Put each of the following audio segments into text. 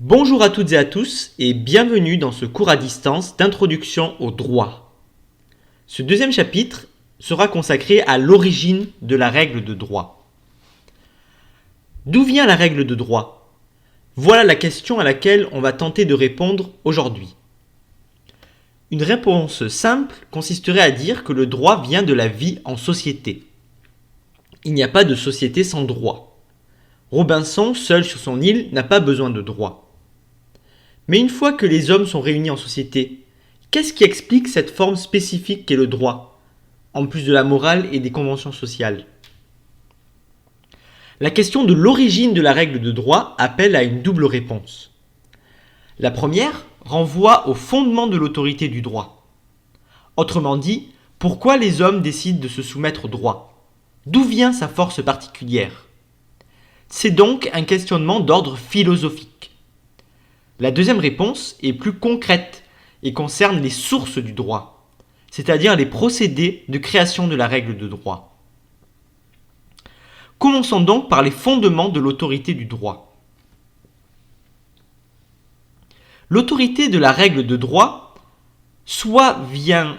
Bonjour à toutes et à tous et bienvenue dans ce cours à distance d'introduction au droit. Ce deuxième chapitre sera consacré à l'origine de la règle de droit. D'où vient la règle de droit? Voilà la question à laquelle on va tenter de répondre aujourd'hui. Une réponse simple consisterait à dire que le droit vient de la vie en société. Il n'y a pas de société sans droit. Robinson, seul sur son île, n'a pas besoin de droit. Mais une fois que les hommes sont réunis en société, qu'est-ce qui explique cette forme spécifique qu'est le droit, en plus de la morale et des conventions sociales? La question de l'origine de la règle de droit appelle à une double réponse. La première renvoie au fondement de l'autorité du droit. Autrement dit, pourquoi les hommes décident de se soumettre au droit? D'où vient sa force particulière? C'est donc un questionnement d'ordre philosophique. La deuxième réponse est plus concrète et concerne les sources du droit, c'est-à-dire les procédés de création de la règle de droit. Commençons donc par les fondements de l'autorité du droit. L'autorité de la règle de droit soit vient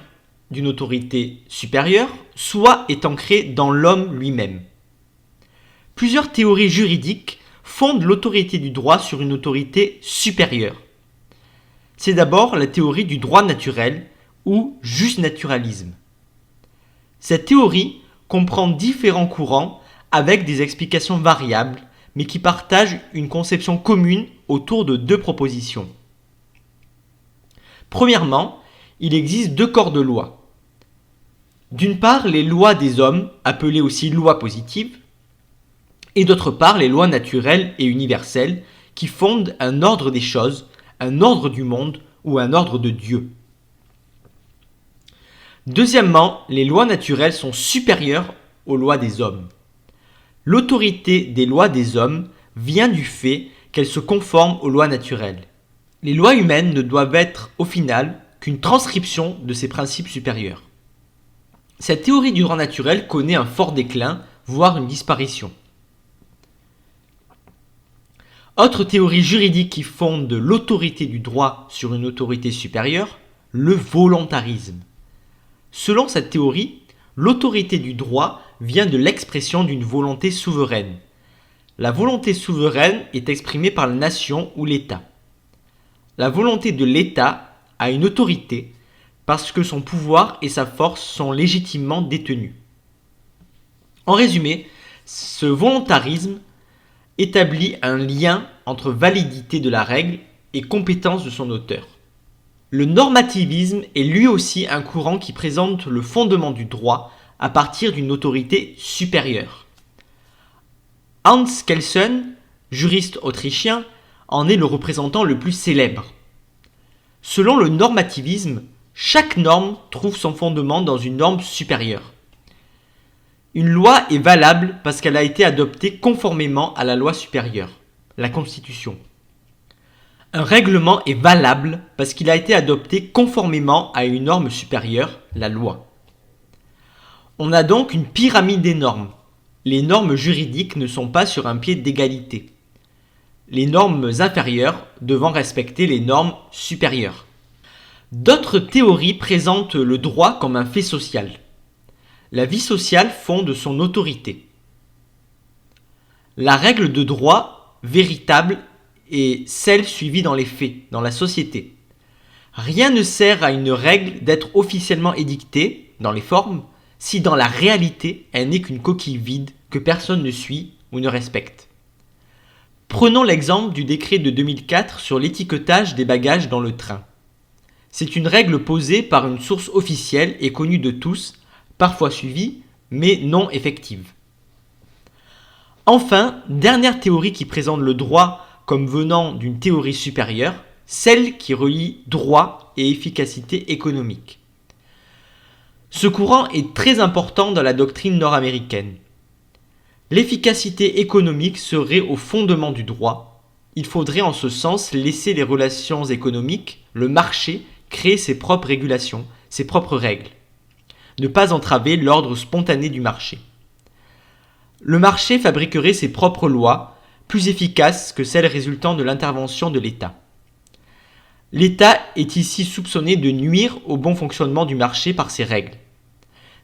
d'une autorité supérieure, soit est ancrée dans l'homme lui-même. Plusieurs théories juridiques fondent l'autorité du droit sur une autorité supérieure. C'est d'abord la théorie du droit naturel ou justnaturalisme. Cette théorie comprend différents courants avec des explications variables, mais qui partagent une conception commune autour de deux propositions. Premièrement, il existe deux corps de loi. D'une part, les lois des hommes, appelées aussi lois positives, et d'autre part les lois naturelles et universelles qui fondent un ordre des choses, un ordre du monde ou un ordre de Dieu. Deuxièmement, les lois naturelles sont supérieures aux lois des hommes. L'autorité des lois des hommes vient du fait qu'elles se conforment aux lois naturelles. Les lois humaines ne doivent être au final qu'une transcription de ces principes supérieurs. Cette théorie du droit naturel connaît un fort déclin, voire une disparition. Autre théorie juridique qui fonde l'autorité du droit sur une autorité supérieure, le volontarisme. Selon cette théorie, l'autorité du droit vient de l'expression d'une volonté souveraine. La volonté souveraine est exprimée par la nation ou l'État. La volonté de l'État a une autorité parce que son pouvoir et sa force sont légitimement détenus. En résumé, ce volontarisme établit un lien entre validité de la règle et compétence de son auteur. Le normativisme est lui aussi un courant qui présente le fondement du droit à partir d'une autorité supérieure. Hans Kelsen, juriste autrichien, en est le représentant le plus célèbre. Selon le normativisme, chaque norme trouve son fondement dans une norme supérieure. Une loi est valable parce qu'elle a été adoptée conformément à la loi supérieure, la Constitution. Un règlement est valable parce qu'il a été adopté conformément à une norme supérieure, la loi. On a donc une pyramide des normes. Les normes juridiques ne sont pas sur un pied d'égalité. Les normes inférieures devant respecter les normes supérieures. D'autres théories présentent le droit comme un fait social. La vie sociale fonde son autorité. La règle de droit véritable est celle suivie dans les faits, dans la société. Rien ne sert à une règle d'être officiellement édictée, dans les formes, si dans la réalité elle n'est qu'une coquille vide que personne ne suit ou ne respecte. Prenons l'exemple du décret de 2004 sur l'étiquetage des bagages dans le train. C'est une règle posée par une source officielle et connue de tous, parfois suivie, mais non effective. Enfin, dernière théorie qui présente le droit comme venant d'une théorie supérieure, celle qui relie droit et efficacité économique. Ce courant est très important dans la doctrine nord-américaine. L'efficacité économique serait au fondement du droit. Il faudrait en ce sens laisser les relations économiques, le marché, créer ses propres régulations, ses propres règles. Ne pas entraver l'ordre spontané du marché. Le marché fabriquerait ses propres lois plus efficace que celle résultant de l'intervention de l'État. L'État est ici soupçonné de nuire au bon fonctionnement du marché par ses règles.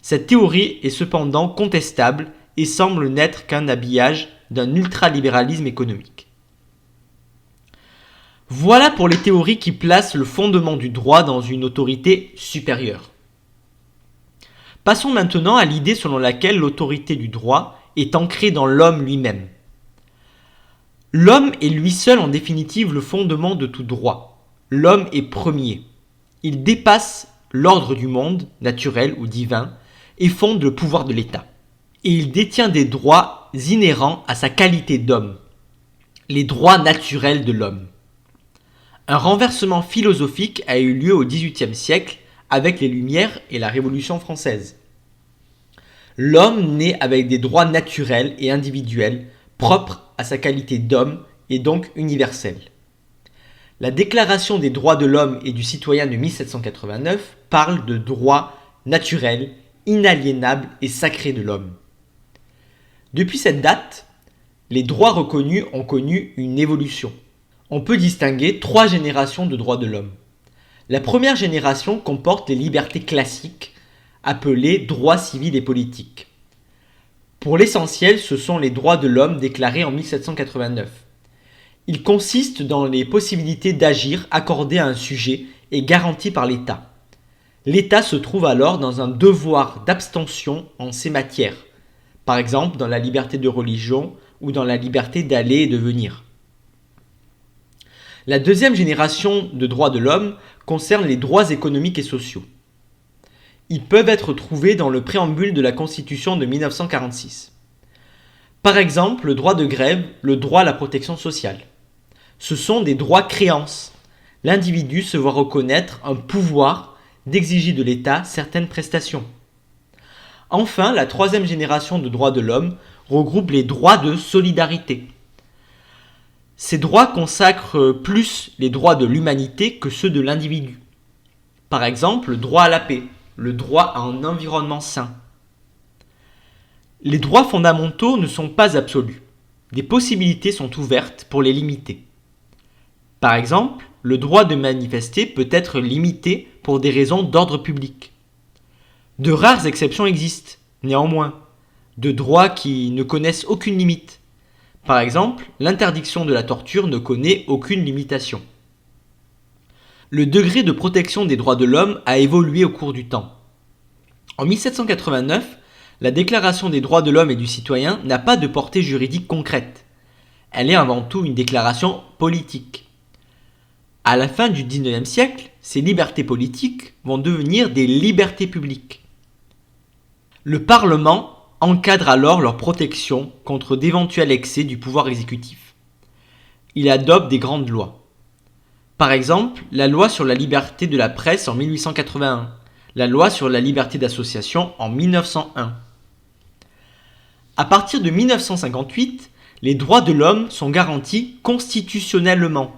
Cette théorie est cependant contestable et semble n'être qu'un habillage d'un ultralibéralisme économique. Voilà pour les théories qui placent le fondement du droit dans une autorité supérieure. Passons maintenant à l'idée selon laquelle l'autorité du droit est ancrée dans l'homme lui-même. L'homme est lui seul en définitive le fondement de tout droit. L'homme est premier. Il dépasse l'ordre du monde, naturel ou divin, et fonde le pouvoir de l'État. Et il détient des droits inhérents à sa qualité d'homme, les droits naturels de l'homme. Un renversement philosophique a eu lieu au XVIIIe siècle avec les Lumières et la Révolution française. L'homme naît avec des droits naturels et individuels propres à sa qualité d'homme et donc universels. La Déclaration des droits de l'homme et du citoyen de 1789 parle de droits naturels, inaliénables et sacrés de l'homme. Depuis cette date, les droits reconnus ont connu une évolution. On peut distinguer 3 générations de droits de l'homme. La première génération comporte les libertés classiques, appelées droits civils et politiques. Pour l'essentiel, ce sont les droits de l'homme déclarés en 1789. Ils consistent dans les possibilités d'agir accordées à un sujet et garanties par l'État. L'État se trouve alors dans un devoir d'abstention en ces matières, par exemple dans la liberté de religion ou dans la liberté d'aller et de venir. La deuxième génération de droits de l'homme concerne les droits économiques et sociaux. Ils peuvent être trouvés dans le préambule de la Constitution de 1946. Par exemple, le droit de grève, le droit à la protection sociale. Ce sont des droits créances. L'individu se voit reconnaître un pouvoir d'exiger de l'État certaines prestations. Enfin, la troisième génération de droits de l'homme regroupe les droits de solidarité. Ces droits consacrent plus les droits de l'humanité que ceux de l'individu. Par exemple, le droit à la paix, le droit à un environnement sain. Les droits fondamentaux ne sont pas absolus. Des possibilités sont ouvertes pour les limiter. Par exemple, le droit de manifester peut être limité pour des raisons d'ordre public. De rares exceptions existent, néanmoins, de droits qui ne connaissent aucune limite. Par exemple, l'interdiction de la torture ne connaît aucune limitation. Le degré de protection des droits de l'homme a évolué au cours du temps. En 1789, la Déclaration des droits de l'homme et du citoyen n'a pas de portée juridique concrète. Elle est avant tout une déclaration politique. À la fin du XIXe siècle, ces libertés politiques vont devenir des libertés publiques. Le Parlement encadre alors leur protection contre d'éventuels excès du pouvoir exécutif. Il adopte des grandes lois. Par exemple, la loi sur la liberté de la presse en 1881, la loi sur la liberté d'association en 1901. À partir de 1958, les droits de l'homme sont garantis constitutionnellement.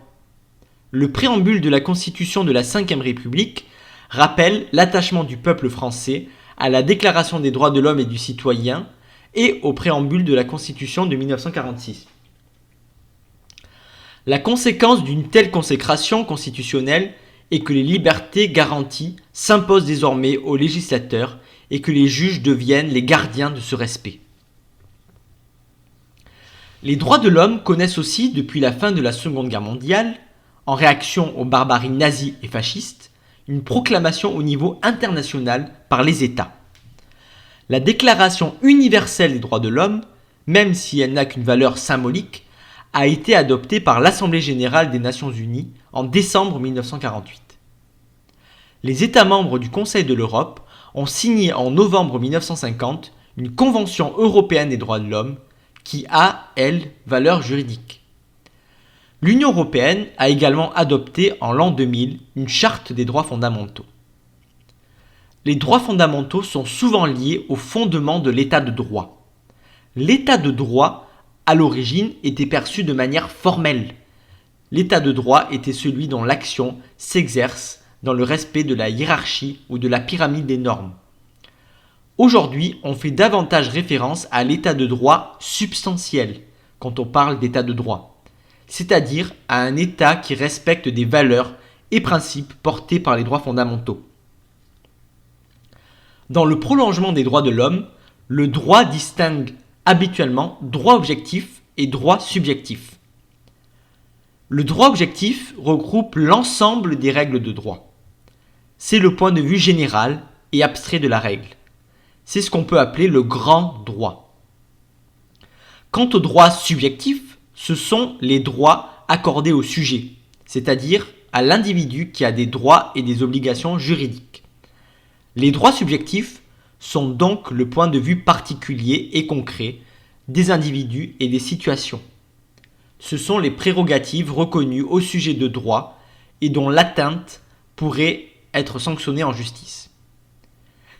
Le préambule de la Constitution de la Ve République rappelle l'attachement du peuple français à la Déclaration des droits de l'homme et du citoyen et au préambule de la Constitution de 1946. La conséquence d'une telle consécration constitutionnelle est que les libertés garanties s'imposent désormais aux législateurs et que les juges deviennent les gardiens de ce respect. Les droits de l'homme connaissent aussi, depuis la fin de la Seconde Guerre mondiale, en réaction aux barbaries nazies et fascistes, une proclamation au niveau international par les États. La Déclaration universelle des droits de l'homme, même si elle n'a qu'une valeur symbolique, a été adoptée par l'Assemblée générale des Nations unies en décembre 1948. Les États membres du Conseil de l'Europe ont signé en novembre 1950 une Convention européenne des droits de l'homme qui a, elle, valeur juridique. L'Union européenne a également adopté en l'an 2000 une charte des droits fondamentaux. Les droits fondamentaux sont souvent liés au fondement de l'état de droit. L'état de droit, à l'origine, était perçu de manière formelle. L'état de droit était celui dont l'action s'exerce dans le respect de la hiérarchie ou de la pyramide des normes. Aujourd'hui, on fait davantage référence à l'état de droit substantiel, quand on parle d'état de droit, c'est-à-dire à un état qui respecte des valeurs et principes portés par les droits fondamentaux. Dans le prolongement des droits de l'homme, le droit distingue habituellement droit objectif et droit subjectif. Le droit objectif regroupe l'ensemble des règles de droit. C'est le point de vue général et abstrait de la règle. C'est ce qu'on peut appeler le grand droit. Quant au droit subjectif, ce sont les droits accordés au sujet, c'est-à-dire à l'individu qui a des droits et des obligations juridiques. Les droits subjectifs sont donc le point de vue particulier et concret des individus et des situations. Ce sont les prérogatives reconnues au sujet de droit et dont l'atteinte pourrait être sanctionnée en justice.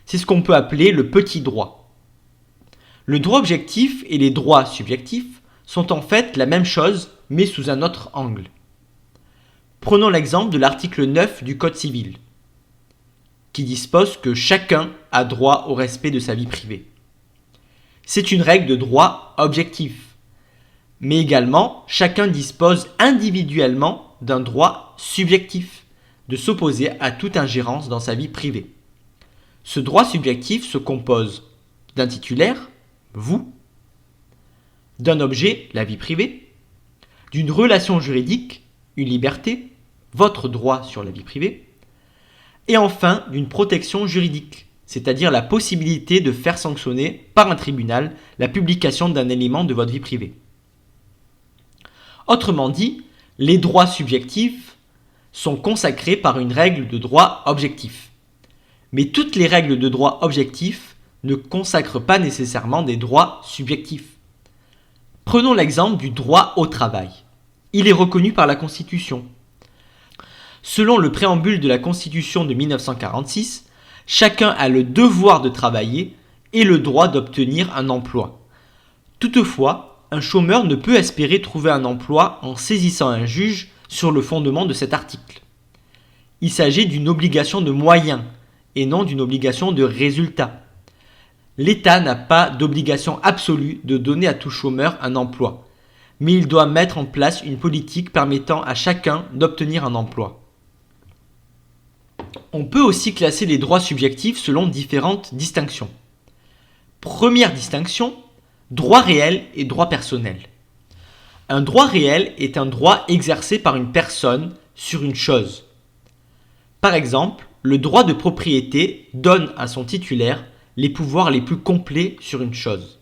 C'est ce qu'on peut appeler le petit droit. Le droit objectif et les droits subjectifs sont en fait la même chose, mais sous un autre angle. Prenons l'exemple de l'article 9 du Code civil, qui dispose que chacun a droit au respect de sa vie privée. C'est une règle de droit objectif, mais également chacun dispose individuellement d'un droit subjectif, de s'opposer à toute ingérence dans sa vie privée. Ce droit subjectif se compose d'un titulaire, vous, d'un objet, la vie privée, d'une relation juridique, une liberté, votre droit sur la vie privée, et enfin d'une protection juridique, c'est-à-dire la possibilité de faire sanctionner par un tribunal la publication d'un élément de votre vie privée. Autrement dit, les droits subjectifs sont consacrés par une règle de droit objectif. Mais toutes les règles de droit objectif ne consacrent pas nécessairement des droits subjectifs. Prenons l'exemple du droit au travail. Il est reconnu par la Constitution. Selon le préambule de la Constitution de 1946, chacun a le devoir de travailler et le droit d'obtenir un emploi. Toutefois, un chômeur ne peut espérer trouver un emploi en saisissant un juge sur le fondement de cet article. Il s'agit d'une obligation de moyens et non d'une obligation de résultat. L'État n'a pas d'obligation absolue de donner à tout chômeur un emploi, mais il doit mettre en place une politique permettant à chacun d'obtenir un emploi. On peut aussi classer les droits subjectifs selon différentes distinctions. Première distinction, droit réel et droit personnel. Un droit réel est un droit exercé par une personne sur une chose. Par exemple, le droit de propriété donne à son titulaire les pouvoirs les plus complets sur une chose.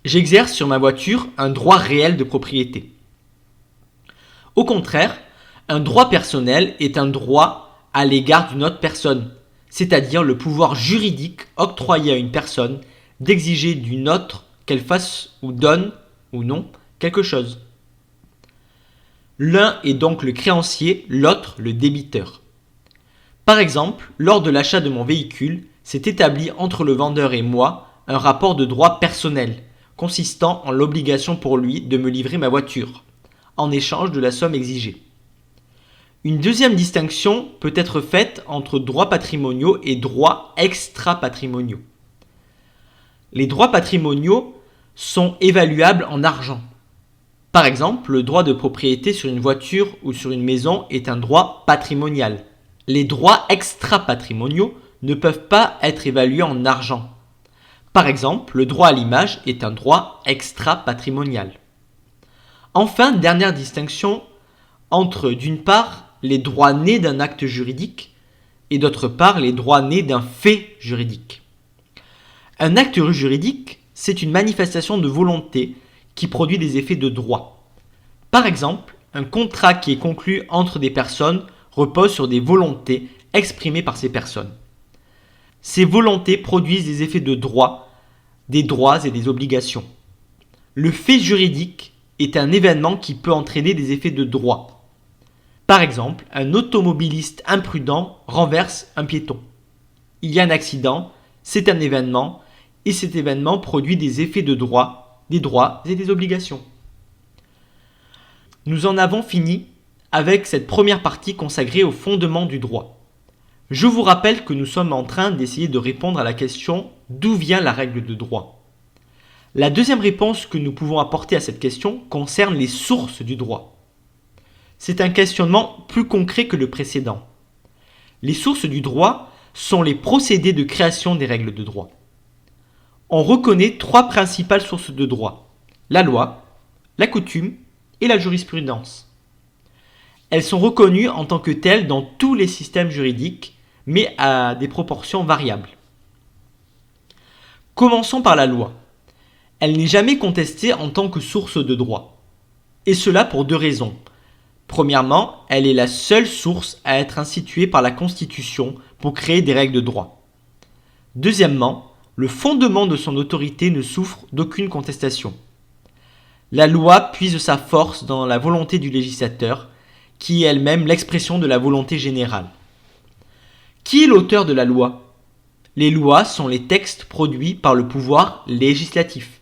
J'exerce sur ma voiture un droit réel de propriété. Au contraire, un droit personnel est un droit à l'égard d'une autre personne, c'est-à-dire le pouvoir juridique octroyé à une personne d'exiger d'une autre qu'elle fasse ou donne ou non quelque chose. L'un est donc le créancier, l'autre le débiteur. Par exemple, lors de l'achat de mon véhicule, s'est établi entre le vendeur et moi un rapport de droit personnel, consistant en l'obligation pour lui de me livrer ma voiture, en échange de la somme exigée. Une deuxième distinction peut être faite entre droits patrimoniaux et droits extra-patrimoniaux. Les droits patrimoniaux sont évaluables en argent. Par exemple, le droit de propriété sur une voiture ou sur une maison est un droit patrimonial. Les droits extra-patrimoniaux ne peuvent pas être évalués en argent. Par exemple, le droit à l'image est un droit extra-patrimonial. Enfin, dernière distinction entre d'une part les droits nés d'un acte juridique et d'autre part les droits nés d'un fait juridique. Un acte juridique, c'est une manifestation de volonté qui produit des effets de droit. Par exemple, un contrat qui est conclu entre des personnes repose sur des volontés exprimées par ces personnes. Ces volontés produisent des effets de droit, des droits et des obligations. Le fait juridique est un événement qui peut entraîner des effets de droit. Par exemple, un automobiliste imprudent renverse un piéton. Il y a un accident, c'est un événement, et cet événement produit des effets de droit, des droits et des obligations. Nous en avons fini avec cette première partie consacrée au fondement du droit. Je vous rappelle que nous sommes en train d'essayer de répondre à la question d'où vient la règle de droit. La deuxième réponse que nous pouvons apporter à cette question concerne les sources du droit. C'est un questionnement plus concret que le précédent. Les sources du droit sont les procédés de création des règles de droit. On reconnaît trois principales sources de droit: la loi, la coutume et la jurisprudence. Elles sont reconnues en tant que telles dans tous les systèmes juridiques, mais à des proportions variables. Commençons par la loi. Elle n'est jamais contestée en tant que source de droit. Et cela pour deux raisons. Premièrement, elle est la seule source à être instituée par la Constitution pour créer des règles de droit. Deuxièmement, le fondement de son autorité ne souffre d'aucune contestation. La loi puise sa force dans la volonté du législateur, qui est elle-même l'expression de la volonté générale. Qui est l'auteur de la loi ? Les lois sont les textes produits par le pouvoir législatif.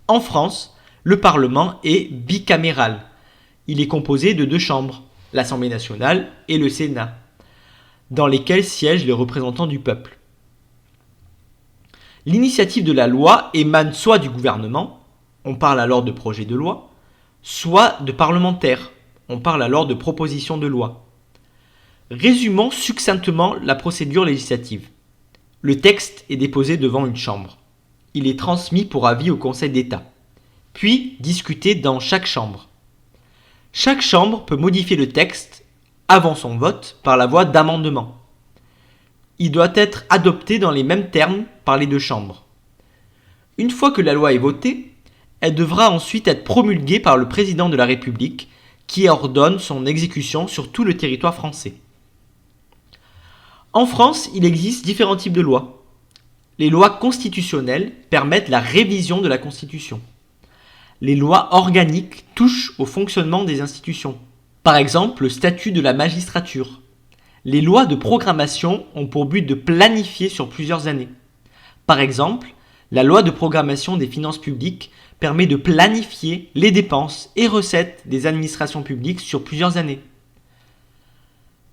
En France, le Parlement est bicaméral. Il est composé de deux chambres, l'Assemblée nationale et le Sénat, dans lesquelles siègent les représentants du peuple. L'initiative de la loi émane soit du gouvernement, on parle alors de projet de loi, soit de parlementaires, on parle alors de proposition de loi. Résumons succinctement la procédure législative. Le texte est déposé devant une chambre. Il est transmis pour avis au Conseil d'État, puis discuté dans chaque chambre. Chaque chambre peut modifier le texte avant son vote par la voie d'amendement. Il doit être adopté dans les mêmes termes par les deux chambres. Une fois que la loi est votée, elle devra ensuite être promulguée par le président de la République qui ordonne son exécution sur tout le territoire français. En France, il existe différents types de lois. Les lois constitutionnelles permettent la révision de la Constitution. Les lois organiques touchent au fonctionnement des institutions. Par exemple, le statut de la magistrature. Les lois de programmation ont pour but de planifier sur plusieurs années. Par exemple, la loi de programmation des finances publiques permet de planifier les dépenses et recettes des administrations publiques sur plusieurs années.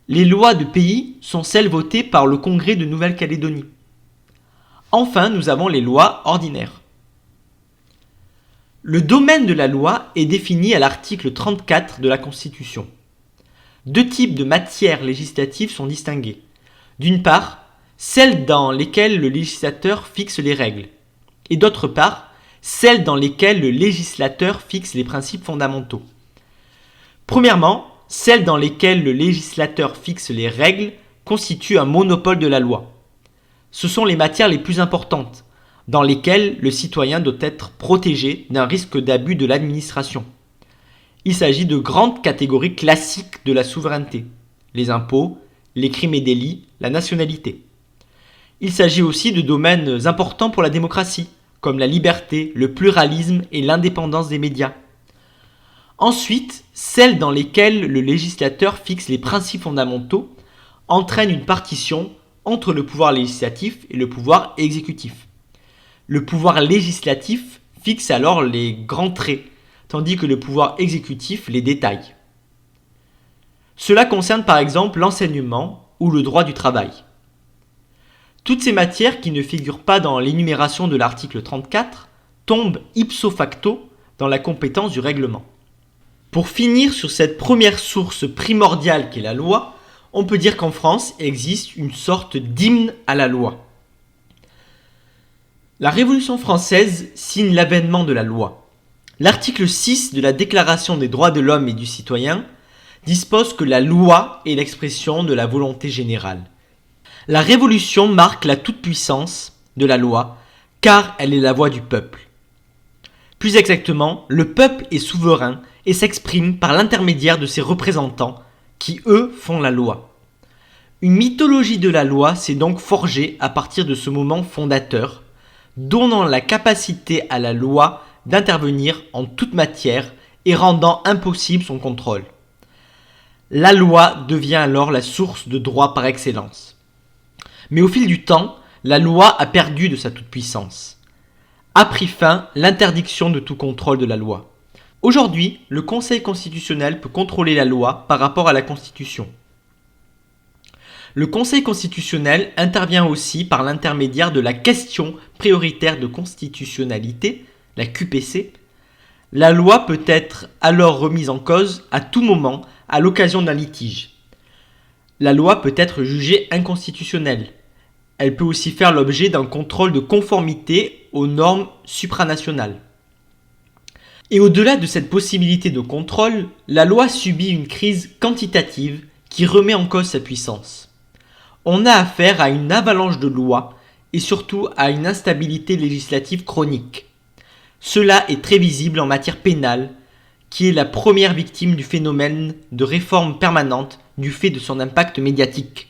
Les lois de pays sont celles votées par le Congrès de Nouvelle-Calédonie. Enfin, nous avons les lois ordinaires. Le domaine de la loi est défini à l'article 34 de la Constitution. Deux types de matières législatives sont distingués. D'une part, celles dans lesquelles le législateur fixe les règles, et d'autre part, celles dans lesquelles le législateur fixe les principes fondamentaux. Premièrement, celles dans lesquelles le législateur fixe les règles constituent un monopole de la loi. Ce sont les matières les plus importantes, dans lesquelles le citoyen doit être protégé d'un risque d'abus de l'administration. Il s'agit de grandes catégories classiques de la souveraineté: les impôts, les crimes et délits, la nationalité. Il s'agit aussi de domaines importants pour la démocratie, comme la liberté, le pluralisme et l'indépendance des médias. Ensuite, celles dans lesquelles le législateur fixe les principes fondamentaux entraînent une partition entre le pouvoir législatif et le pouvoir exécutif. Le pouvoir législatif fixe alors les grands traits, tandis que le pouvoir exécutif les détaille. Cela concerne par exemple l'enseignement ou le droit du travail. Toutes ces matières qui ne figurent pas dans l'énumération de l'article 34 tombent ipso facto dans la compétence du règlement. Pour finir sur cette première source primordiale qu'est la loi, on peut dire qu'en France existe une sorte d'hymne à la loi. La Révolution française signe l'avènement de la loi. L'article 6 de la Déclaration des droits de l'homme et du citoyen dispose que la loi est l'expression de la volonté générale. La Révolution marque la toute-puissance de la loi, car elle est la voix du peuple. Plus exactement, le peuple est souverain et s'exprime par l'intermédiaire de ses représentants, qui eux font la loi. Une mythologie de la loi s'est donc forgée à partir de ce moment fondateur, donnant la capacité à la loi d'intervenir en toute matière et rendant impossible son contrôle. La loi devient alors la source de droit par excellence. Mais au fil du temps, la loi a perdu de sa toute-puissance. A pris fin l'interdiction de tout contrôle de la loi. Aujourd'hui, le Conseil constitutionnel peut contrôler la loi par rapport à la Constitution. Le Conseil constitutionnel intervient aussi par l'intermédiaire de la question prioritaire de constitutionnalité, la QPC, la loi peut être alors remise en cause à tout moment à l'occasion d'un litige. La loi peut être jugée inconstitutionnelle. Elle peut aussi faire l'objet d'un contrôle de conformité aux normes supranationales. Et au-delà de cette possibilité de contrôle, la loi subit une crise quantitative qui remet en cause sa puissance. On a affaire à une avalanche de lois et surtout à une instabilité législative chronique. Cela est très visible en matière pénale, qui est la première victime du phénomène de réforme permanente du fait de son impact médiatique.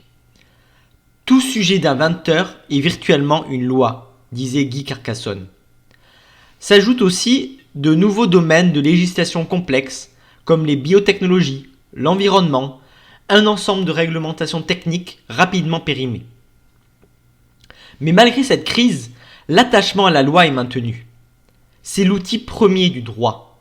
Tout sujet d'inventeur est virtuellement une loi, disait Guy Carcassonne. S'ajoutent aussi de nouveaux domaines de législation complexes, comme les biotechnologies, l'environnement, un ensemble de réglementations techniques rapidement périmées. Mais malgré cette crise, l'attachement à la loi est maintenu. C'est l'outil premier du droit.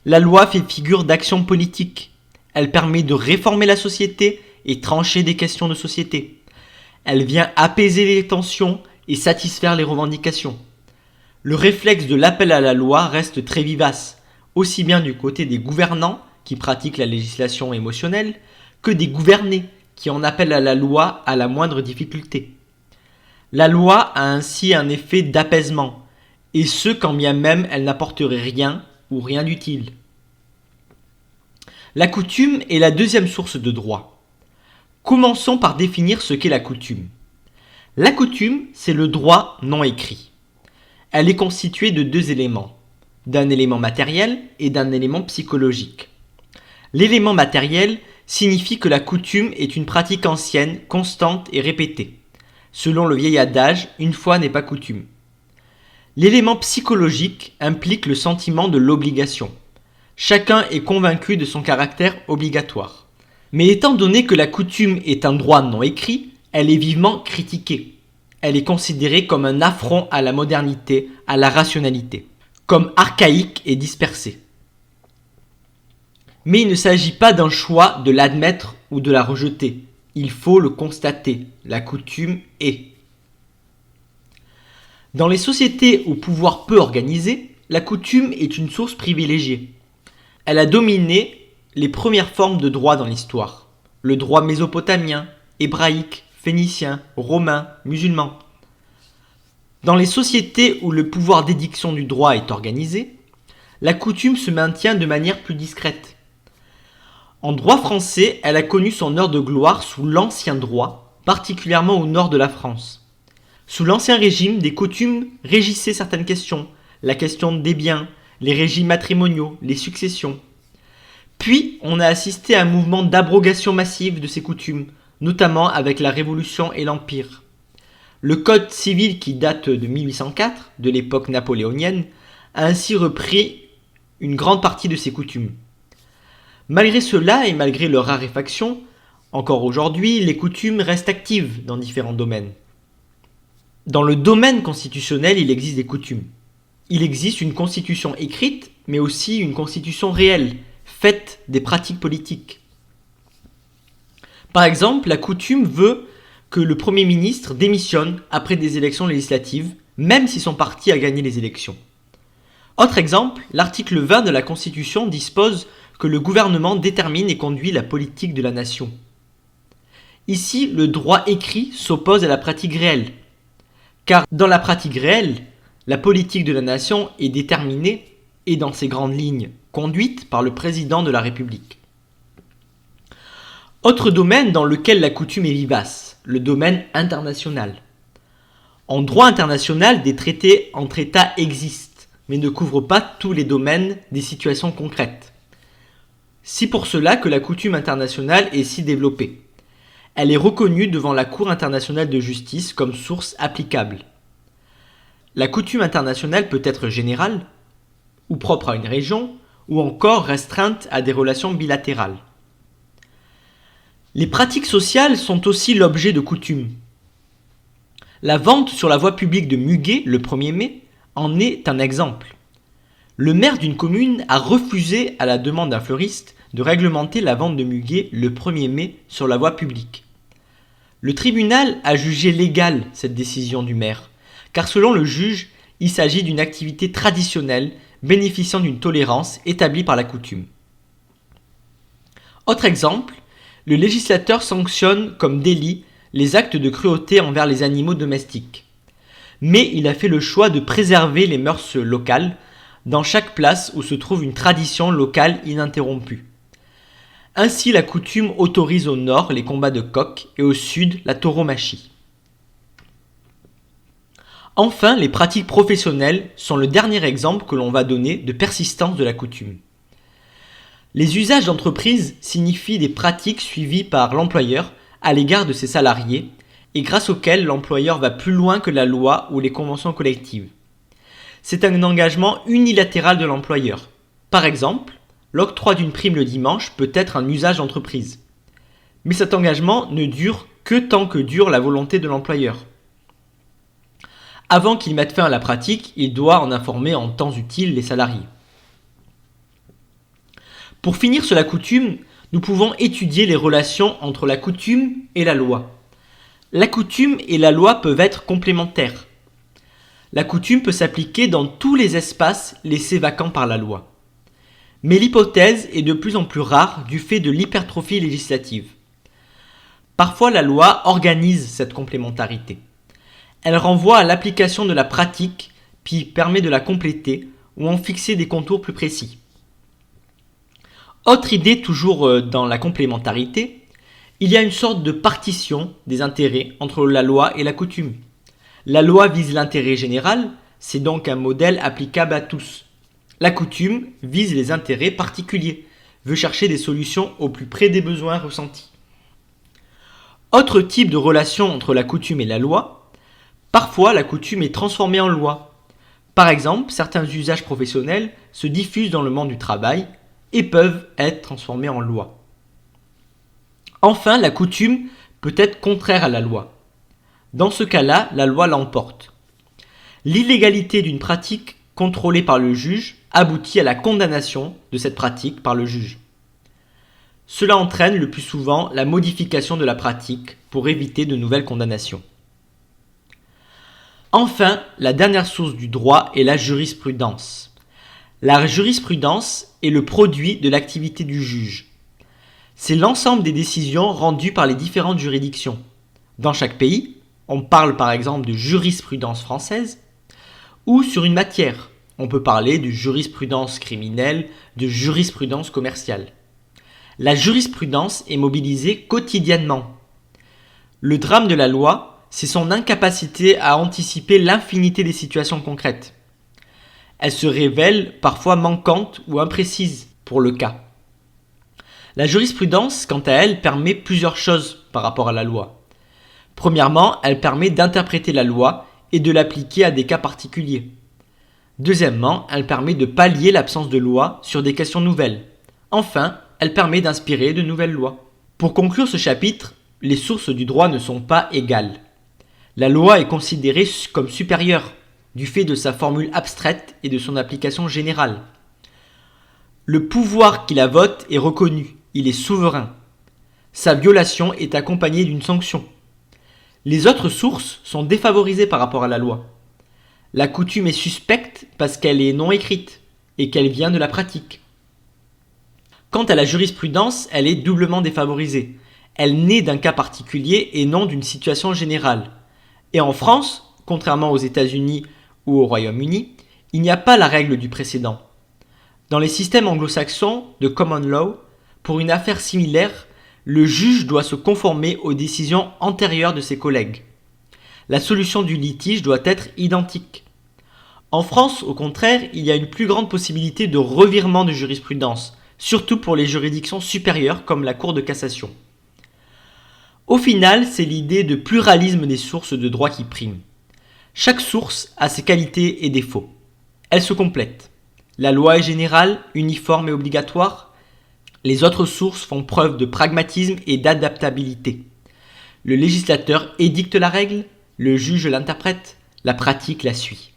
La loi fait figure d'action politique. Elle permet de réformer la société et trancher des questions de société. Elle vient apaiser les tensions et satisfaire les revendications. Le réflexe de l'appel à la loi reste très vivace, aussi bien du côté des gouvernants qui pratiquent la législation émotionnelle que des gouvernés qui en appellent à la loi à la moindre difficulté. La loi a ainsi un effet d'apaisement, et ce quand bien même elle n'apporterait rien ou rien d'utile. La coutume est la deuxième source de droit. Commençons par définir ce qu'est la coutume. La coutume, c'est le droit non écrit. Elle est constituée de deux éléments, d'un élément matériel et d'un élément psychologique. L'élément matériel signifie que la coutume est une pratique ancienne, constante et répétée. Selon le vieil adage, une fois n'est pas coutume. L'élément psychologique implique le sentiment de l'obligation. Chacun est convaincu de son caractère obligatoire. Mais étant donné que la coutume est un droit non écrit, elle est vivement critiquée. Elle est considérée comme un affront à la modernité, à la rationalité, comme archaïque et dispersée. Mais il ne s'agit pas d'un choix de l'admettre ou de la rejeter. Il faut le constater. La coutume est. Dans les sociétés au pouvoir peu organisé, la coutume est une source privilégiée. Elle a dominé les premières formes de droit dans l'histoire. Le droit mésopotamien, hébraïque, phénicien, romain, musulman. Dans les sociétés où le pouvoir d'édiction du droit est organisé, la coutume se maintient de manière plus discrète. En droit français, elle a connu son heure de gloire sous l'Ancien droit, particulièrement au nord de la France. Sous l'Ancien régime, des coutumes régissaient certaines questions, la question des biens, les régimes matrimoniaux, les successions. Puis, on a assisté à un mouvement d'abrogation massive de ces coutumes, notamment avec la Révolution et l'Empire. Le Code civil qui date de 1804, de l'époque napoléonienne, a ainsi repris une grande partie de ces coutumes. Malgré cela et malgré leur raréfaction, encore aujourd'hui, les coutumes restent actives dans différents domaines. Dans le domaine constitutionnel, il existe des coutumes. Il existe une constitution écrite, mais aussi une constitution réelle, faite des pratiques politiques. Par exemple, la coutume veut que le Premier ministre démissionne après des élections législatives, même si son parti a gagné les élections. Autre exemple, l'article 20 de la Constitution dispose que le gouvernement détermine et conduit la politique de la nation. Ici, le droit écrit s'oppose à la pratique réelle, car dans la pratique réelle, la politique de la nation est déterminée et dans ses grandes lignes conduite par le président de la République. Autre domaine dans lequel la coutume est vivace, le domaine international. En droit international, des traités entre États existent, mais ne couvrent pas tous les domaines des situations concrètes. C'est pour cela que la coutume internationale est si développée. Elle est reconnue devant la Cour internationale de justice comme source applicable. La coutume internationale peut être générale, ou propre à une région, ou encore restreinte à des relations bilatérales. Les pratiques sociales sont aussi l'objet de coutumes. La vente sur la voie publique de muguet le 1er mai en est un exemple. Le maire d'une commune a refusé, à la demande d'un fleuriste, de réglementer la vente de muguet le 1er mai sur la voie publique. Le tribunal a jugé légale cette décision du maire, car selon le juge, il s'agit d'une activité traditionnelle bénéficiant d'une tolérance établie par la coutume. Autre exemple, le législateur sanctionne comme délit les actes de cruauté envers les animaux domestiques. Mais il a fait le choix de préserver les mœurs locales dans chaque place où se trouve une tradition locale ininterrompue. Ainsi, la coutume autorise au nord les combats de coqs et au sud la tauromachie. Enfin, les pratiques professionnelles sont le dernier exemple que l'on va donner de persistance de la coutume. Les usages d'entreprise signifient des pratiques suivies par l'employeur à l'égard de ses salariés et grâce auxquelles l'employeur va plus loin que la loi ou les conventions collectives. C'est un engagement unilatéral de l'employeur. Par exemple, l'octroi d'une prime le dimanche peut être un usage d'entreprise. Mais cet engagement ne dure que tant que dure la volonté de l'employeur. Avant qu'il mette fin à la pratique, il doit en informer en temps utile les salariés. Pour finir sur la coutume, nous pouvons étudier les relations entre la coutume et la loi. La coutume et la loi peuvent être complémentaires. La coutume peut s'appliquer dans tous les espaces laissés vacants par la loi. Mais l'hypothèse est de plus en plus rare du fait de l'hypertrophie législative. Parfois, la loi organise cette complémentarité. Elle renvoie à l'application de la pratique, puis permet de la compléter ou en fixer des contours plus précis. Autre idée toujours dans la complémentarité, il y a une sorte de partition des intérêts entre la loi et la coutume. La loi vise l'intérêt général, c'est donc un modèle applicable à tous. La coutume vise les intérêts particuliers, veut chercher des solutions au plus près des besoins ressentis. Autre type de relation entre la coutume et la loi, parfois la coutume est transformée en loi. Par exemple, certains usages professionnels se diffusent dans le monde du travail et peuvent être transformés en loi. Enfin, la coutume peut être contraire à la loi. Dans ce cas-là, la loi l'emporte. L'illégalité d'une pratique contrôlée par le juge aboutit à la condamnation de cette pratique par le juge. Cela entraîne le plus souvent la modification de la pratique pour éviter de nouvelles condamnations. Enfin, la dernière source du droit est la jurisprudence. La jurisprudence est le produit de l'activité du juge. C'est l'ensemble des décisions rendues par les différentes juridictions. Dans chaque pays, on parle par exemple de jurisprudence française, ou sur une matière, on peut parler de jurisprudence criminelle, de jurisprudence commerciale. La jurisprudence est mobilisée quotidiennement. Le drame de la loi, c'est son incapacité à anticiper l'infinité des situations concrètes. Elle se révèle parfois manquante ou imprécise pour le cas. La jurisprudence, quant à elle, permet plusieurs choses par rapport à la loi. Premièrement, elle permet d'interpréter la loi et de l'appliquer à des cas particuliers. Deuxièmement, elle permet de pallier l'absence de loi sur des questions nouvelles. Enfin, elle permet d'inspirer de nouvelles lois. Pour conclure ce chapitre, les sources du droit ne sont pas égales. La loi est considérée comme supérieure, du fait de sa formule abstraite et de son application générale. Le pouvoir qui la vote est reconnu, il est souverain. Sa violation est accompagnée d'une sanction. Les autres sources sont défavorisées par rapport à la loi. La coutume est suspecte parce qu'elle est non écrite et qu'elle vient de la pratique. Quant à la jurisprudence, elle est doublement défavorisée. Elle naît d'un cas particulier et non d'une situation générale. Et en France, contrairement aux États-Unis ou au Royaume-Uni, il n'y a pas la règle du précédent. Dans les systèmes anglo-saxons de common law, pour une affaire similaire, le juge doit se conformer aux décisions antérieures de ses collègues. La solution du litige doit être identique. En France, au contraire, il y a une plus grande possibilité de revirement de jurisprudence, surtout pour les juridictions supérieures comme la Cour de cassation. Au final, c'est l'idée de pluralisme des sources de droit qui prime. Chaque source a ses qualités et défauts. Elles se complètent. La loi est générale, uniforme et obligatoire. Les autres sources font preuve de pragmatisme et d'adaptabilité. Le législateur édicte la règle, le juge l'interprète, la pratique la suit.